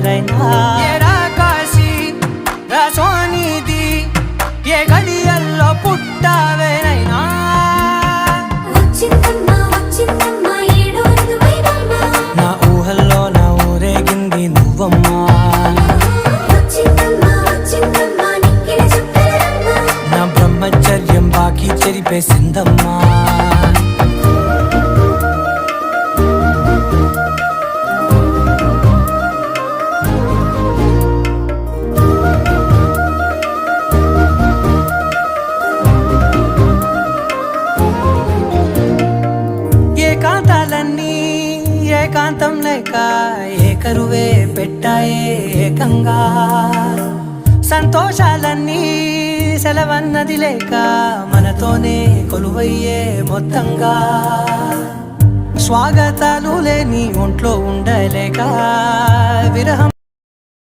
రైనా కాశీ సోనిది ఏ గడియల్లో పుట్టావేనైనా నా ఊహల్లో నా ఊరేగింది నువ్వమ్మా నా బ్రహ్మచర్యం బాకీ చెరిపేసిందమ్మా ఏకాంతాలన్నీ ఏకాంతం లేక ఏకరువే పెట్టాయే ఏకంగా సంతోషాలన్నీ సెలవన్నది లేక మనతోనే కొలువయ్యే మొత్తంగా స్వాగతాలు లేని ఒంట్లో ఉండలేక విరహం